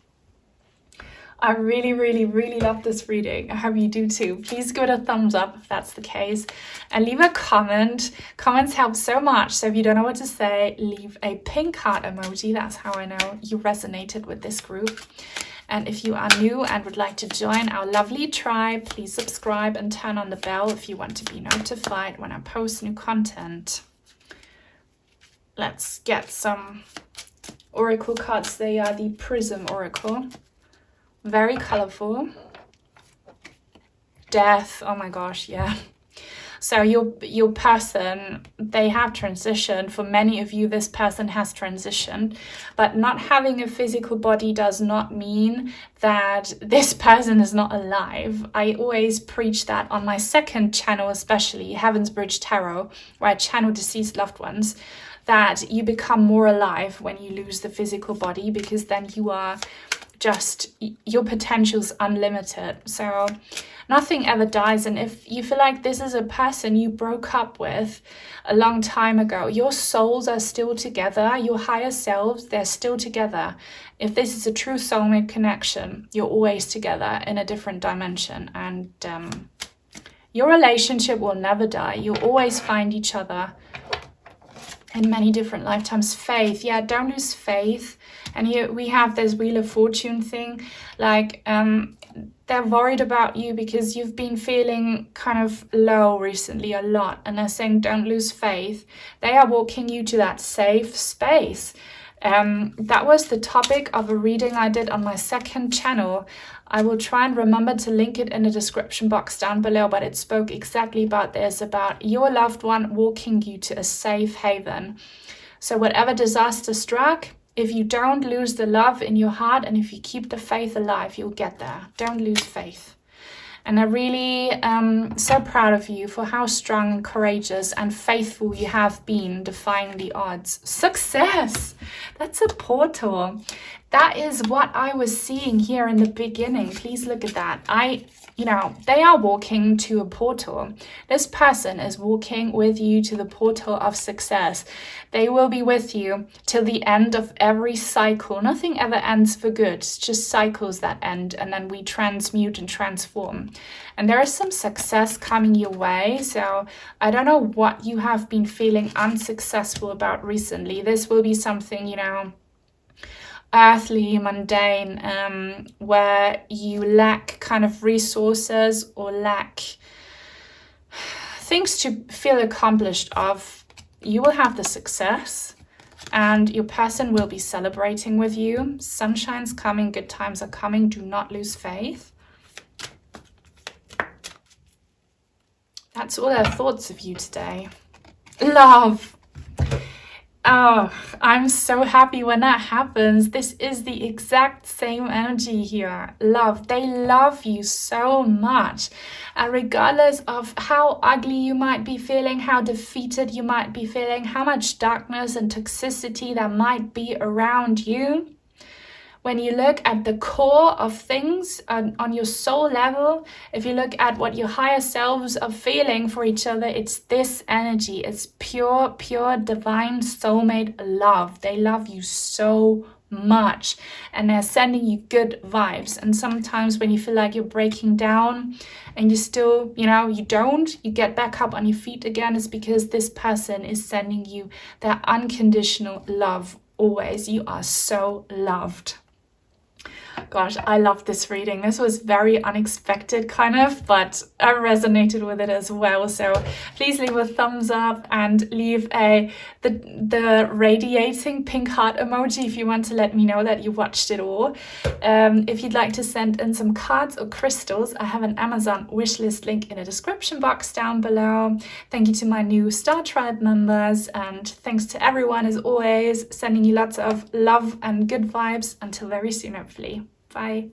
I really, really, really love this reading. I hope you do too. Please give it a thumbs up if that's the case. And leave a comment. Comments help so much. So if you don't know what to say, leave a pink heart emoji. That's how I know you resonated with this group. And if you are new and would like to join our lovely tribe, please subscribe and turn on the bell if you want to be notified when I post new content. Let's get some oracle cards. They are the Prism Oracle. Very colorful. Death. Oh my gosh, yeah. So your person, they have transitioned. For many of you, this person has transitioned. But not having a physical body does not mean that this person is not alive. I always preach that on my second channel, especially Heaven's Bridge Tarot, where I channel deceased loved ones, that you become more alive when you lose the physical body, because then you are just, your potential's unlimited. So nothing ever dies. And if you feel like this is a person you broke up with a long time ago, your souls are still together, your higher selves, they're still together. If this is a true soulmate connection, you're always together in a different dimension, and your relationship will never die. You'll always find each other in many different lifetimes. Faith, yeah, don't lose faith. And here we have this Wheel of Fortune thing, like they're worried about you because you've been feeling kind of low recently a lot, and they're saying don't lose faith. They are walking you to that safe space. That was the topic of a reading I did on my second channel. I will try and remember to link it in the description box down below, but it spoke exactly about this, about your loved one walking you to a safe haven. So whatever disaster struck, if you don't lose the love in your heart and if you keep the faith alive, you'll get there. Don't lose faith. And I really am so proud of you for how strong and courageous and faithful you have been, defying the odds. Success! That's a portal. That is what I was seeing here in the beginning. Please look at that. They are walking to a portal. This person is walking with you to the portal of success. They will be with you till the end of every cycle. Nothing ever ends for good. It's just cycles that end, and then we transmute and transform. And there is some success coming your way. So I don't know what you have been feeling unsuccessful about recently. This will be something, earthly, mundane, where you lack kind of resources or lack things to feel accomplished of. You will have the success and your person will be celebrating with you. Sunshine's coming, good times are coming. Do not lose faith. That's all our thoughts of you today. Love. Oh, I'm so happy when that happens. This is the exact same energy here. Love. They love you so much. And regardless of how ugly you might be feeling, how defeated you might be feeling, how much darkness and toxicity there might be around you, when you look at the core of things on your soul level, if you look at what your higher selves are feeling for each other, it's this energy. It's pure, divine soulmate love. They love you so much and they're sending you good vibes. And sometimes when you feel like you're breaking down and you still, you get back up on your feet again, it's because this person is sending you their unconditional love always. You are so loved. Gosh, I love this reading. This was very unexpected but I resonated with it as well. So please leave a thumbs up and leave the radiating pink heart emoji if you want to let me know that you watched it all. If you'd like to send in some cards or crystals, I have an Amazon wishlist link in the description box down below. Thank you to my new Star Tribe members, and thanks to everyone as always, sending you lots of love and good vibes. Until very soon, hopefully. Bye.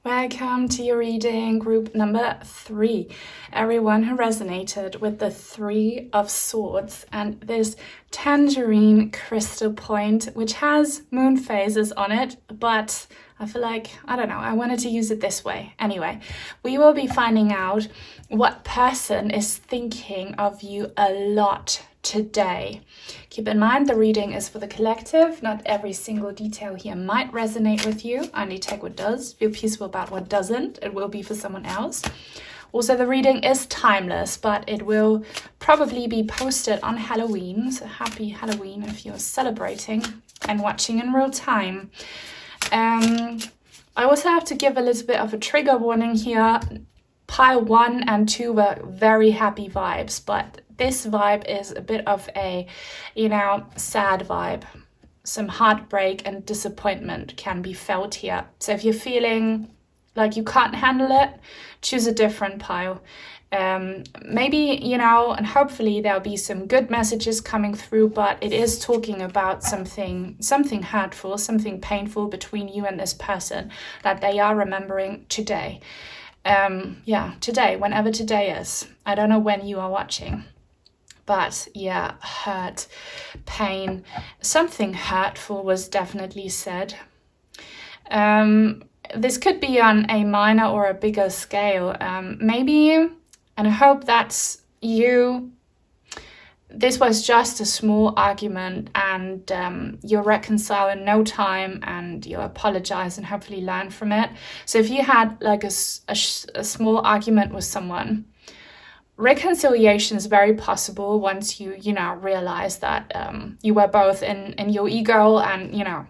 Welcome to your reading, group number 3. Everyone who resonated with the 3 of Swords and this Tangerine crystal point, which has moon phases on it, but I feel like, I wanted to use it this way. Anyway, we will be finding out what person is thinking of you a lot today. Keep in mind the reading is for the collective. Not every single detail here might resonate with you. Only take what does. Feel peaceful about what doesn't. It will be for someone else. Also, the reading is timeless, but it will probably be posted on Halloween. So happy Halloween if you're celebrating and watching in real time. I also have to give a little bit of a trigger warning here. Pile 1 and 2 were very happy vibes, but this vibe is a bit of a, sad vibe. Some heartbreak and disappointment can be felt here. So if you're feeling like you can't handle it, choose a different pile. Maybe, and hopefully there'll be some good messages coming through, but it is talking about something hurtful, something painful between you and this person that they are remembering today. Today, whenever today is. I don't know when you are watching, But yeah, hurt, pain, something hurtful was definitely said. This could be on a minor or a bigger scale. Maybe, and I hope that's you, this was just a small argument and you'll reconcile in no time and you'll apologize and hopefully learn from it. So if you had like a small argument with someone, reconciliation is very possible once you realize that you were both in your ego and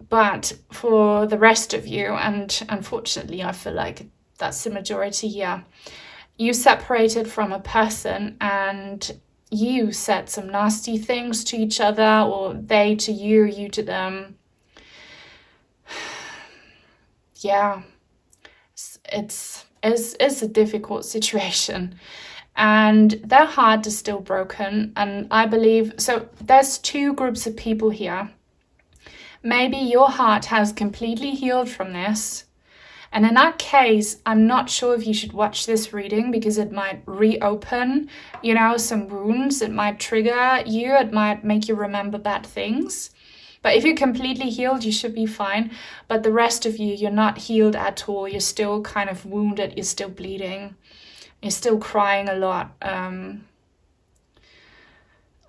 but for the rest of you, and unfortunately I feel like that's the majority here, you separated from a person and you said some nasty things to each other, or they to you, you to them. Yeah, it's a difficult situation, and their heart is still broken. And I believe, so there's two groups of people here. Maybe your heart has completely healed from this, and in that case, I'm not sure if you should watch this reading, because it might reopen, some wounds. It might trigger you. It might make you remember bad things. But if you're completely healed, you should be fine. But the rest of you, you're not healed at all. You're still kind of wounded. You're still bleeding. You're still crying a lot.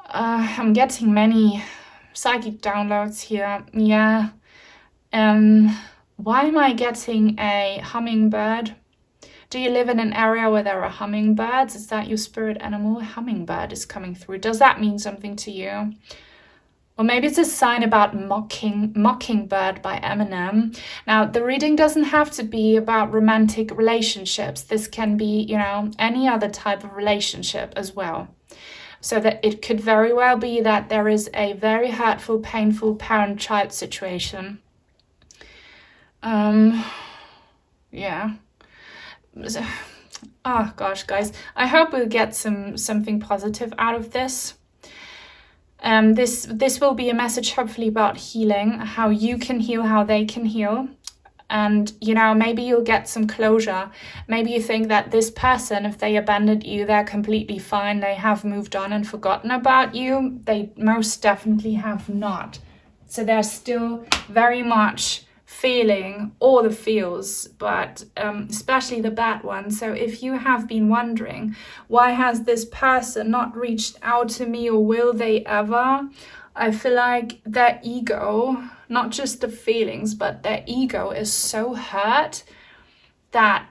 I'm getting many psychic downloads here. Yeah. Why am I getting a hummingbird? Do you live in an area where there are hummingbirds? Is that your spirit animal? A hummingbird is coming through. Does that mean something to you? Or maybe it's a sign about Mockingbird by Eminem. Now, the reading doesn't have to be about romantic relationships. This can be, any other type of relationship as well. So that it could very well be that there is a very hurtful, painful parent-child situation. Yeah. Oh gosh, guys, I hope we'll get something positive out of this. This will be a message hopefully about healing, how you can heal, how they can heal. And maybe you'll get some closure. Maybe you think that this person, if they abandoned you, they're completely fine, they have moved on and forgotten about you. They most definitely have not. So they're still very much feeling all the feels, but especially the bad ones. So if you have been wondering, why has this person not reached out to me, or will they ever? I feel like their ego, not just the feelings, but their ego is so hurt that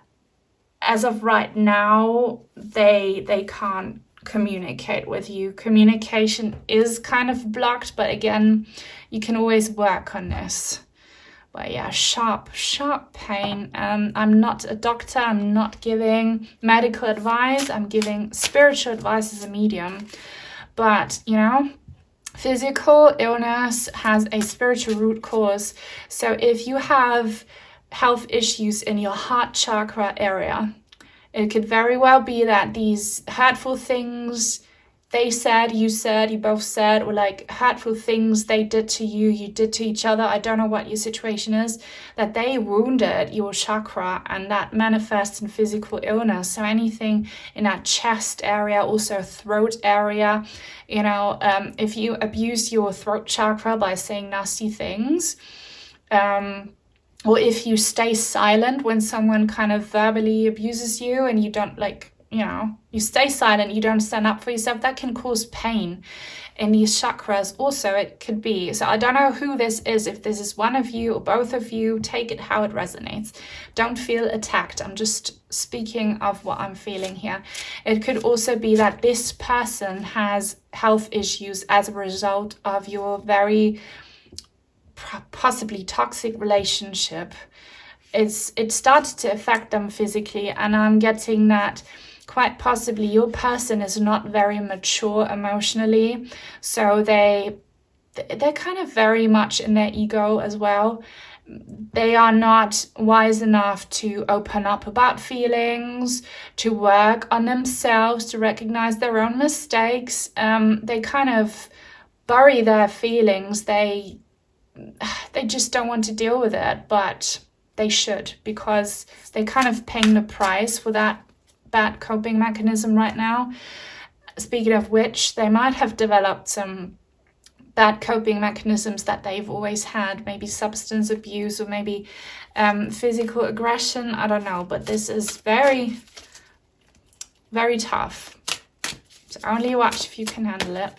as of right now, they can't communicate with you. Communication is kind of blocked, but again, you can always work on this. But yeah, sharp pain. I'm not a doctor. I'm not giving medical advice. I'm giving spiritual advice as a medium. But, physical illness has a spiritual root cause. So if you have health issues in your heart chakra area, it could very well be that these hurtful things they said, you both said, or like hurtful things they did to you, you did to each other, I don't know what your situation is, that they wounded your chakra, and that manifests in physical illness. So anything in that chest area, also throat area, if you abuse your throat chakra by saying nasty things, or if you stay silent when someone kind of verbally abuses you and you don't you stay silent, you don't stand up for yourself, that can cause pain in these chakras. Also, it could be, so I don't know who this is, if this is one of you or both of you, take it how it resonates. Don't feel attacked. I'm just speaking of what I'm feeling here. It could also be that this person has health issues as a result of your very possibly toxic relationship. It started to affect them physically, and I'm getting that quite possibly your person is not very mature emotionally, so they're kind of very much in their ego as well. They are not wise enough to open up about feelings, to work on themselves, to recognize their own mistakes. They kind of bury their feelings. They just don't want to deal with it, but they should, because they're kind of paying the price for that bad coping mechanism right now. Speaking of which, they might have developed some bad coping mechanisms that they've always had, maybe substance abuse or maybe physical aggression. I don't know, but this is very, very tough. So only watch if you can handle it.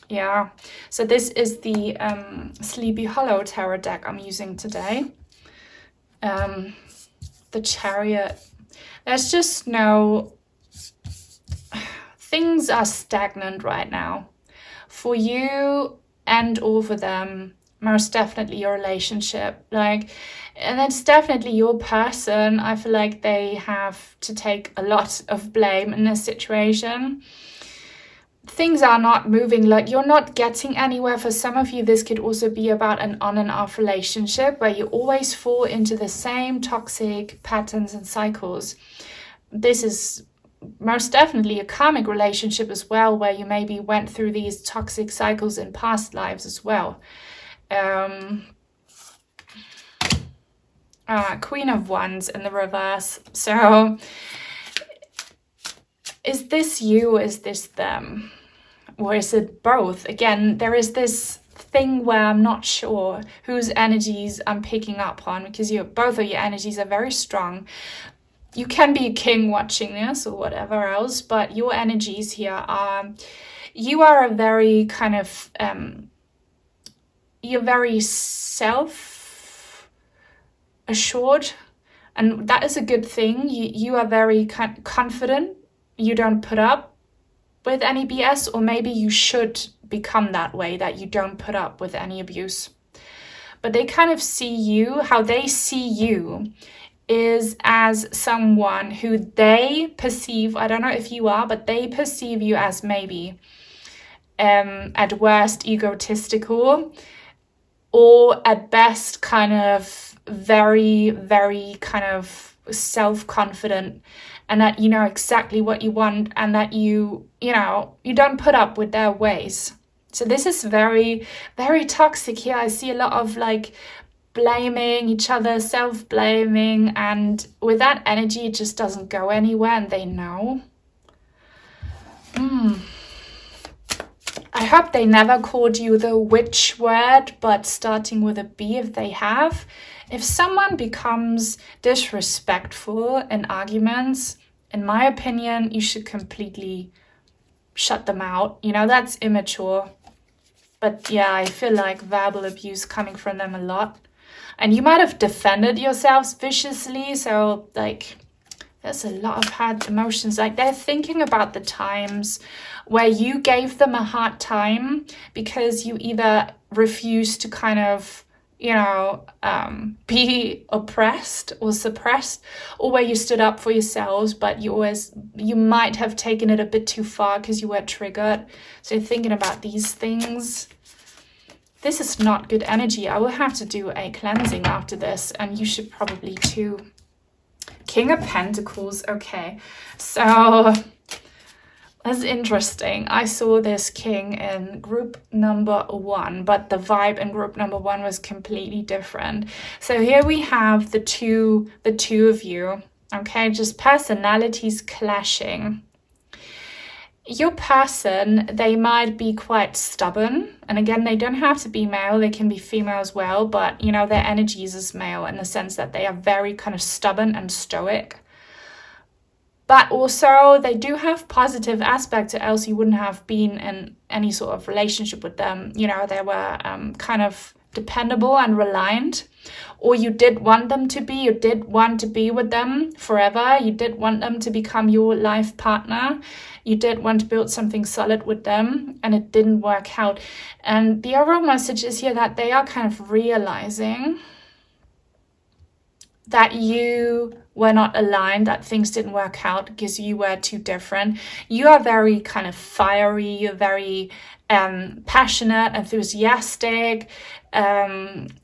Yeah, so this is the Sleepy Hollow Tarot deck I'm using today. The Chariot. There's just no... Things are stagnant right now. For you and or for them, most definitely your relationship. And it's definitely your person. I feel like they have to take a lot of blame in this situation. Things are not moving, you're not getting anywhere. For some of you, this could also be about an on and off relationship where you always fall into the same toxic patterns and cycles. This is most definitely a karmic relationship as well, where you maybe went through these toxic cycles in past lives as well. Queen of Wands in the reverse. So is this you or is this them? Or is it both? Again, there is this thing where I'm not sure whose energies I'm picking up on, because both of your energies are very strong. You can be a king watching this or whatever else, but your energies here are, you are a very kind of, you're very self-assured, and that is a good thing. You are very confident. You don't put up with any BS, or maybe you should become that way, that you don't put up with any abuse. But they kind of see you, how they see you is as someone who they perceive, I don't know if you are, but they perceive you as maybe at worst egotistical, or at best kind of very, very kind of self-confident, and that you know exactly what you want, and that you don't put up with their ways. So this is very, very toxic here. I see a lot of blaming each other, self-blaming, and with that energy it just doesn't go anywhere, and they know. I hope they never called you the witch word, but starting with a B if they have. If someone becomes disrespectful in arguments, in my opinion, you should completely shut them out. That's immature. But yeah, I feel like verbal abuse coming from them a lot. And you might have defended yourselves viciously, so there's a lot of hard emotions. They're thinking about the times where you gave them a hard time because you either refused to kind of, be oppressed or suppressed, or where you stood up for yourselves, but you might have taken it a bit too far because you were triggered. So thinking about these things. This is not good energy. I will have to do a cleansing after this, and you should probably too. King of Pentacles. Okay, so that's interesting. I saw this king in group number 1, but the vibe in group number 1 was completely different. So here we have the two of you. Okay, just personalities clashing. Your person, they might be quite stubborn. And again, they don't have to be male. They can be female as well. But, their energies is male in the sense that they are very kind of stubborn and stoic. But also, they do have positive aspects, or else you wouldn't have been in any sort of relationship with them. They were kind of dependable and reliant. Or you did want them to be. You did want to be with them forever. You did want them to become your life partner. You did want to build something solid with them, and it didn't work out. And the overall message is here that they are kind of realizing that you were not aligned, that things didn't work out because you were too different. You are very kind of fiery, you're very passionate, enthusiastic.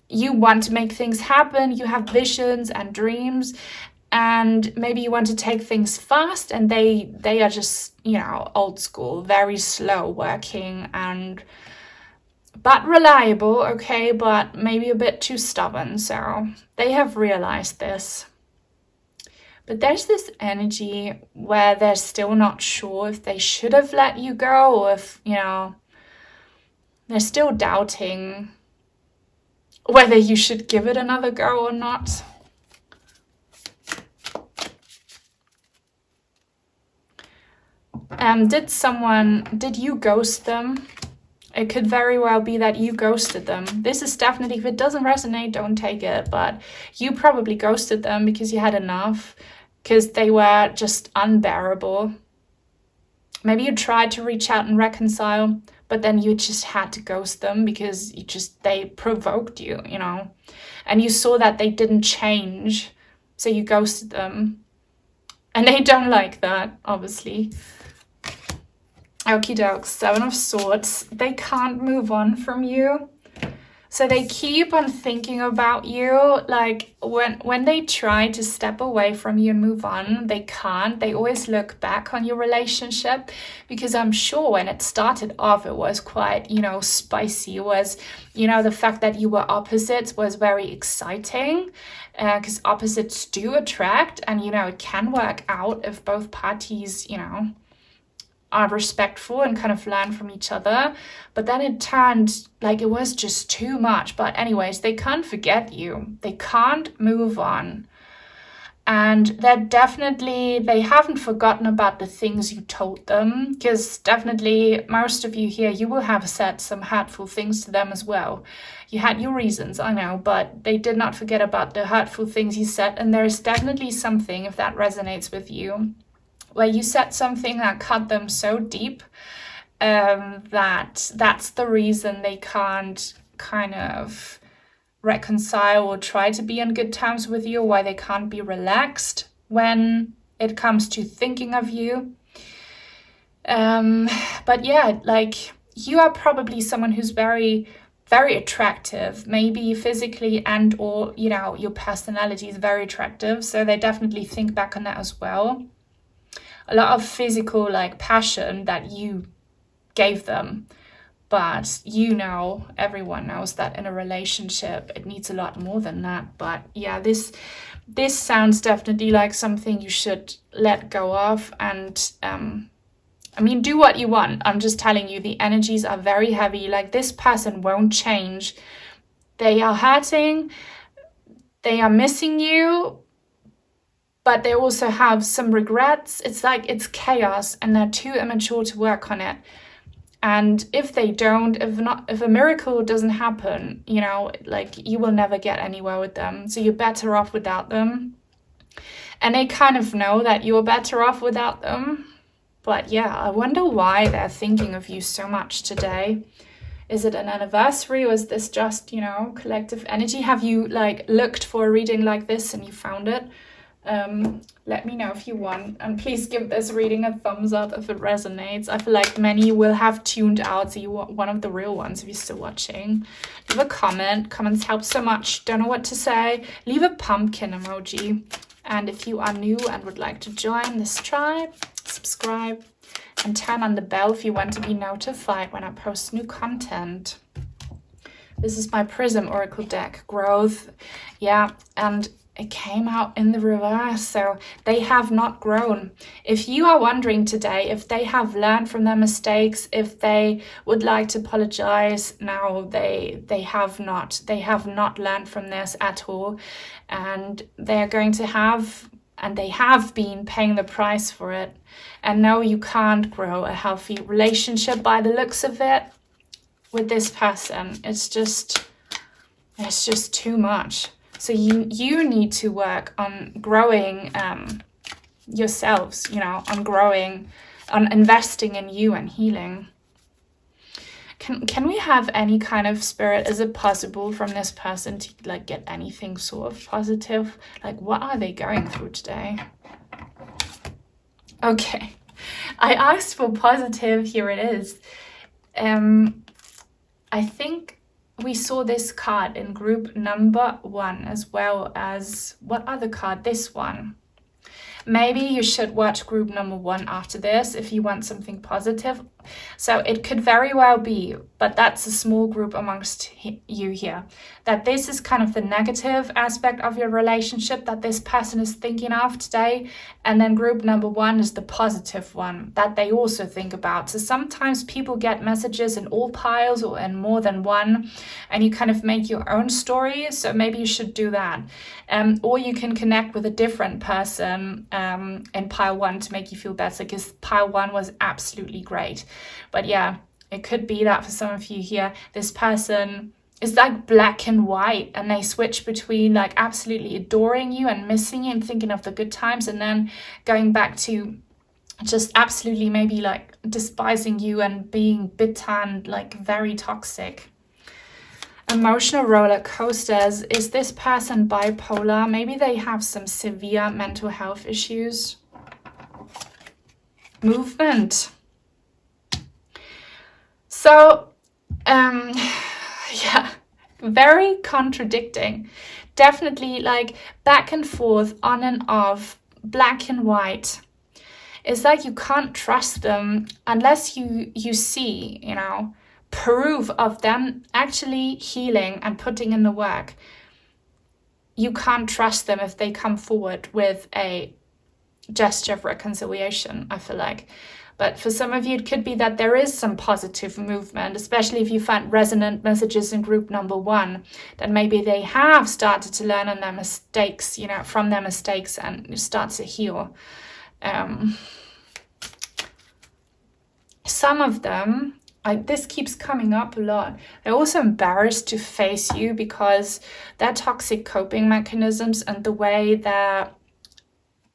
You want to make things happen. You have visions and dreams. And maybe you want to take things fast, and they are just, old school, very slow working, but reliable, okay, but maybe a bit too stubborn. So they have realized this. But there's this energy where they're still not sure if they should have let you go, or if, you know, they're still doubting whether you should give it another go or not. Did you ghost them? It could very well be that you ghosted them. This is definitely, if it doesn't resonate, don't take it. But you probably ghosted them because you had enough, because they were just unbearable. Maybe you tried to reach out and reconcile, but then you just had to ghost them because they provoked you, you know. And you saw that they didn't change, so you ghosted them. And they don't like that, obviously. Okie doke, Seven of Swords. They can't move on from you. So they keep on thinking about you. Like when they try to step away from you and move on, they can't. They always look back on your relationship, because I'm sure when it started off, it was quite, you know, spicy. It was, you know, the fact that you were opposites was very exciting, because opposites do attract, and, you know, it can work out if both parties, you know, are respectful and kind of learn from each other. But then it turned like it was just too much. But anyways, they can't forget you. They can't move on. And they haven't forgotten about the things you told them, because definitely most of you here, you will have said some hurtful things to them as well. You had your reasons, I know, but they did not forget about the hurtful things you said. And there's definitely something, if that resonates with you, where you said something that cut them so deep, that's the reason they can't kind of reconcile or try to be on good terms with you, why they can't be relaxed when it comes to thinking of you. But yeah, like, you are probably someone who's very, very attractive, maybe physically, and or, you know, your personality is very attractive. So they definitely think back on that as well. A lot of physical, like, passion that you gave them. But, you know, everyone knows that in a relationship, it needs a lot more than that. But yeah, this sounds definitely like something you should let go of. And, I mean, do what you want. I'm just telling you, the energies are very heavy. Like, this person won't change. They are hurting. They are missing you. But they also have some regrets. It's like, it's chaos, and they're too immature to work on it. And if they don't, if a miracle doesn't happen, you know, like, you will never get anywhere with them. So you're better off without them. And they kind of know that you're better off without them. But yeah, I wonder why they're thinking of you so much today. Is it an anniversary, or is this just, you know, collective energy? Have you, like, looked for a reading like this and you found it? Let me know if you want, and please give this reading a thumbs up if it resonates. I feel like many will have tuned out, so you are one of the real ones if you're still watching. Leave a comment. Comments help so much. Don't know what to say, leave a pumpkin emoji. And if you are new and would like to join this tribe, subscribe and turn on the bell if you want to be notified when I post new content. This is my Prism Oracle deck, Growth. Yeah, and it came out in the reverse, so they have not grown. If you are wondering today if they have learned from their mistakes, if they would like to apologize, no, they have not. They have not learned from this at all, and they're going to have, and they have been paying the price for it. And no, you can't grow a healthy relationship by the looks of it with this person. It's just too much. So you need to work on growing yourselves, you know, on growing, on investing in you and healing. Can we have any kind of spirit? Is it possible from this person to, like, get anything sort of positive? Like, what are they going through today? Okay, I asked for positive. Here it is. I think we saw this card in group number 1, as well as, what other card? This one. Maybe you should watch group number 1 after this if you want something positive. So it could very well be, but that's a small group amongst you here, that this is kind of the negative aspect of your relationship that this person is thinking of today. And then group number one is the positive one that they also think about. So sometimes people get messages in all piles or in more than one, and you kind of make your own story. So maybe you should do that. Or you can connect with a different person in pile one to make you feel better, because pile one was absolutely great. But yeah, it could be that for some of you here, this person is like black and white, and they switch between like absolutely adoring you and missing you and thinking of the good times, and then going back to just absolutely maybe like despising you and being bitter and like very toxic. Emotional roller coasters. Is this person bipolar? Maybe they have some severe mental health issues. Movement. So, yeah, very contradicting. Definitely like back and forth, on and off, black and white. It's like you can't trust them unless you see, you know, proof of them actually healing and putting in the work. You can't trust them if they come forward with a gesture of reconciliation, I feel like. But for some of you, it could be that there is some positive movement, especially if you find resonant messages in group number one, that maybe they have started to learn on their mistakes, you know, from their mistakes, and start to heal. Some of them, this keeps coming up a lot, they're also embarrassed to face you because their toxic coping mechanisms and the way their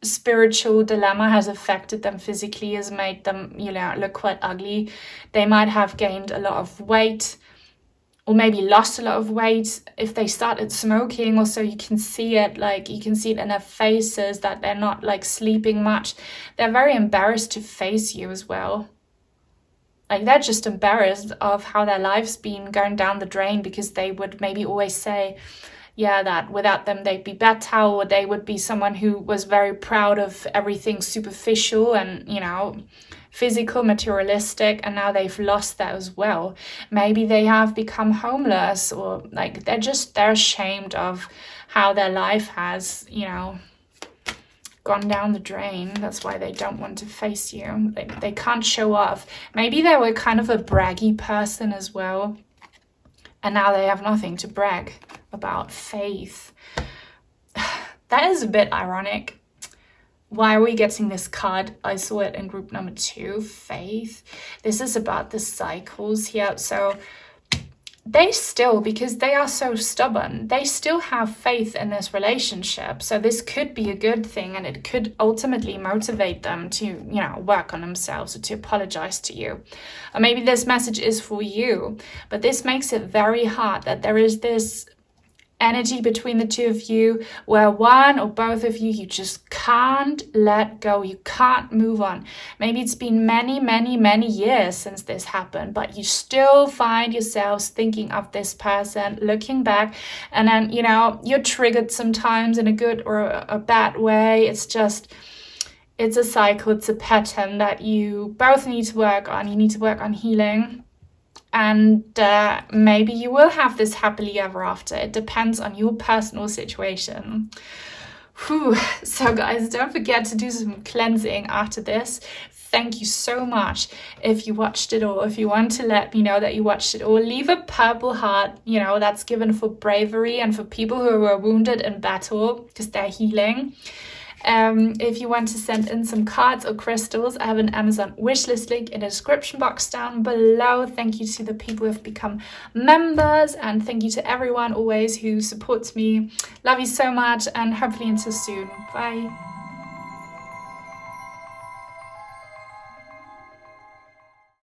spiritual dilemma has affected them physically has made them, you know, look quite ugly. They might have gained a lot of weight, or maybe lost a lot of weight if they started smoking. Also, you can see it, like you can see it in their faces that they're not like sleeping much. They're very embarrassed to face you as well. Like they're just embarrassed of how their life's been going down the drain, because they would maybe always say, yeah, that without them they'd be better, or they would be someone who was very proud of everything superficial and, you know, physical, materialistic, and now they've lost that as well. Maybe they have become homeless, or like they're ashamed of how their life has, you know, gone down the drain. That's why they don't want to face you. They can't show off. Maybe they were kind of a braggy person as well, and now they have nothing to brag about. Faith. That is a bit ironic. Why are we getting this card? I saw it in group number 2, faith. This is about the cycles here. So they still, because they are so stubborn, they still have faith in this relationship. So this could be a good thing, and it could ultimately motivate them to, you know, work on themselves or to apologize to you. Or maybe this message is for you, but this makes it very hard that there is this energy between the two of you where one or both of you just can't let go. You can't move on. Maybe it's been many years since this happened, but you still find yourselves thinking of this person, looking back, and then, you know, you're triggered sometimes in a good or a bad way. It's a cycle, it's a pattern that you both need to work on. You need to work on healing. And maybe you will have this happily ever after. It depends on your personal situation. Whew. So guys, don't forget to do some cleansing after this. Thank you so much if you watched it all. If you want to let me know that you watched it all, leave a purple heart, you know, that's given for bravery and for people who were wounded in battle because they're healing. If you want to send in some cards or crystals, I have an Amazon wishlist link in the description box down below. Thank you to the people who have become members, and thank you to everyone always who supports me. Love you so much, and hopefully until soon. Bye.